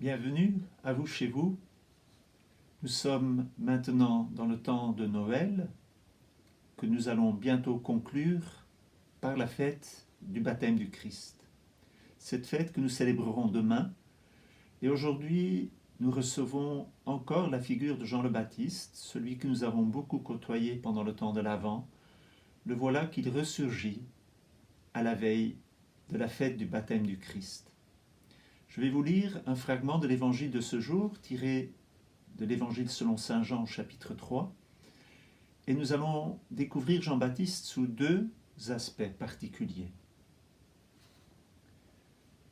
Bienvenue à vous chez vous. Nous sommes maintenant dans le temps de Noël que nous allons bientôt conclure par la fête du baptême du Christ. Cette fête que nous célébrerons demain. Et aujourd'hui, nous recevons encore la figure de Jean le Baptiste, celui que nous avons beaucoup côtoyé pendant le temps de l'Avent. Le voilà qu'il ressurgit à la veille de la fête du baptême du Christ. Je vais vous lire un fragment de l'évangile de ce jour, tiré de l'évangile selon saint Jean, chapitre 3. Et nous allons découvrir Jean-Baptiste sous deux aspects particuliers.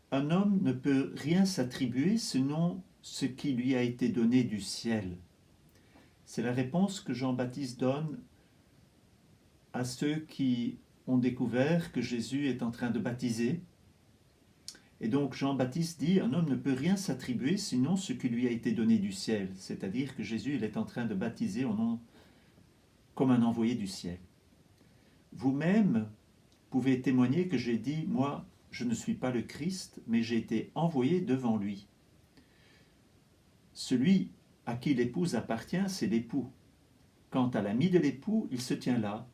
Un homme ne peut rien s'attribuer sinon ce qui lui a été donné du ciel. C'est la réponse que Jean-Baptiste donne à ceux qui ont découvert que Jésus est en train de baptiser. Et donc Jean-Baptiste dit, un homme ne peut rien s'attribuer sinon ce qui lui a été donné du ciel. C'est-à-dire que Jésus il est en train de baptiser au nom, comme un envoyé du ciel. Vous-même pouvez témoigner que j'ai dit, moi, je ne suis pas le Christ, mais j'ai été envoyé devant lui. Celui à qui l'épouse appartient, c'est l'époux. Quant à l'ami de l'époux, il se tient là.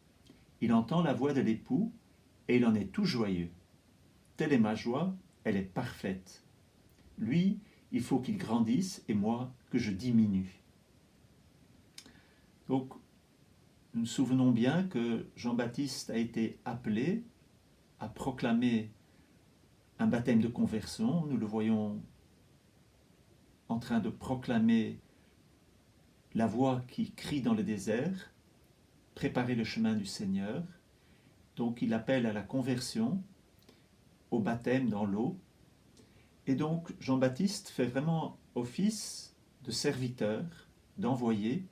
Il entend la voix de l'époux et il en est tout joyeux. Telle est ma joie, elle est parfaite. Lui, il faut qu'il grandisse et moi, que je diminue. Donc, nous nous souvenons bien que Jean-Baptiste a été appelé à proclamer un baptême de conversion. Nous le voyons en train de proclamer la voix qui crie dans le désert, préparer le chemin du Seigneur. Donc, il appelle à la conversion, au baptême dans l'eau. Et donc, Jean-Baptiste fait vraiment office de serviteur, d'envoyé,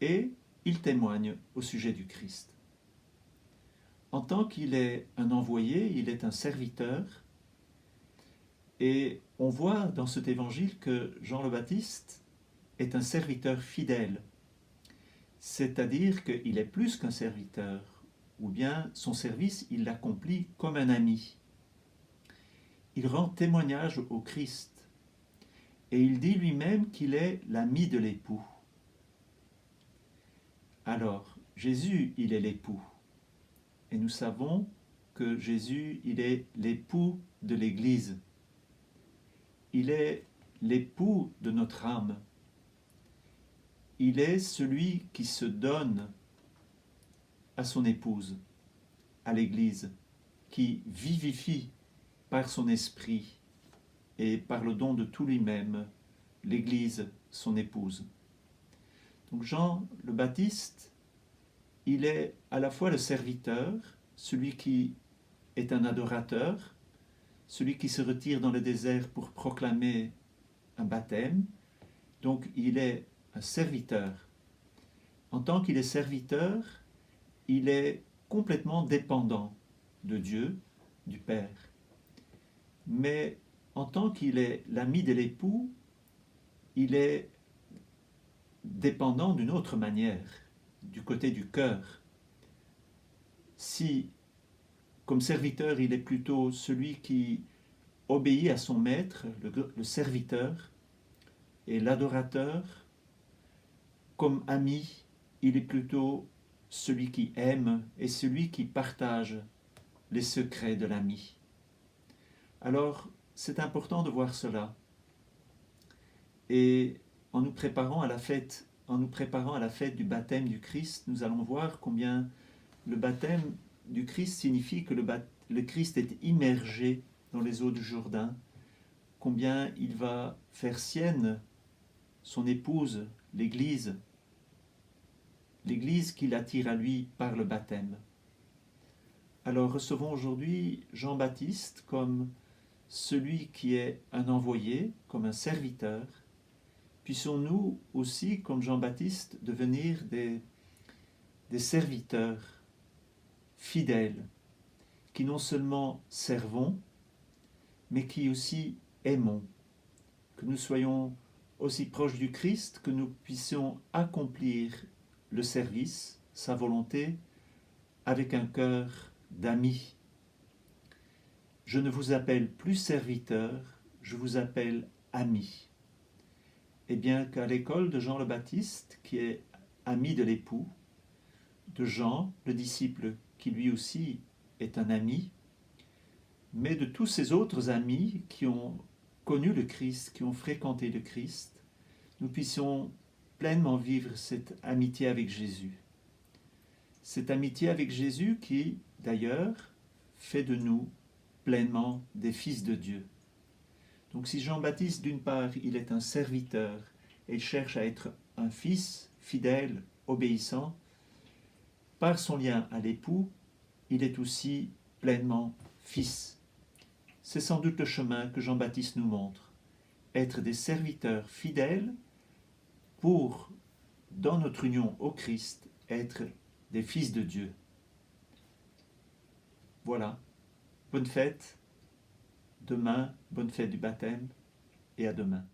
et il témoigne au sujet du Christ. En tant qu'il est un envoyé, il est un serviteur, et on voit dans cet évangile que Jean le Baptiste est un serviteur fidèle, c'est-à-dire qu'il est plus qu'un serviteur, ou bien son service, il l'accomplit comme un ami. Il rend témoignage au Christ, et il dit lui-même qu'il est l'ami de l'époux. Alors, Jésus, il est l'époux. Et nous savons que Jésus, il est l'époux de l'Église. Il est l'époux de notre âme. Il est celui qui se donne à son épouse, à l'Église, qui vivifie par son esprit et par le don de tout lui-même l'Église, son épouse. Donc Jean le Baptiste, il est à la fois le serviteur, celui qui est un adorateur, celui qui se retire dans le désert pour proclamer un baptême. Donc il est un serviteur. En tant qu'il est serviteur, il est complètement dépendant de Dieu, du Père. Mais en tant qu'il est l'ami de l'époux, il est dépendant d'une autre manière, du côté du cœur. Si, comme serviteur, il est plutôt celui qui obéit à son maître, le serviteur, et l'adorateur, comme ami, il est plutôt celui qui aime et celui qui partage les secrets de l'ami. Alors, c'est important de voir cela. Et en nous préparant à la fête du baptême du Christ, nous allons voir combien le baptême du Christ signifie que le Christ est immergé dans les eaux du Jourdain, combien il va faire sienne son épouse, l'Église qu'il attire à lui par le baptême. Alors recevons aujourd'hui Jean-Baptiste comme celui qui est un envoyé, comme un serviteur. Puissions-nous aussi, comme Jean-Baptiste, devenir des serviteurs fidèles, qui non seulement servons, mais qui aussi aimons, que nous soyons aussi proches du Christ, que nous puissions accomplir le service, sa volonté, avec un cœur d'ami. Je ne vous appelle plus serviteur, je vous appelle amis. Et bien qu'à l'école de Jean le Baptiste, qui est ami de l'époux, de Jean, le disciple, qui lui aussi est un ami, mais de tous ces autres amis qui ont connu le Christ, qui ont fréquenté le Christ, nous puissions pleinement vivre cette amitié avec Jésus. Cette amitié avec Jésus qui, d'ailleurs, fait de nous pleinement des fils de Dieu. Donc si Jean-Baptiste, d'une part, il est un serviteur et il cherche à être un fils fidèle, obéissant, par son lien à l'époux, il est aussi pleinement fils. C'est sans doute le chemin que Jean-Baptiste nous montre. Être des serviteurs fidèles pour, dans notre union au Christ, être des fils de Dieu. Voilà. Bonne fête. Demain, bonne fête du baptême et à demain.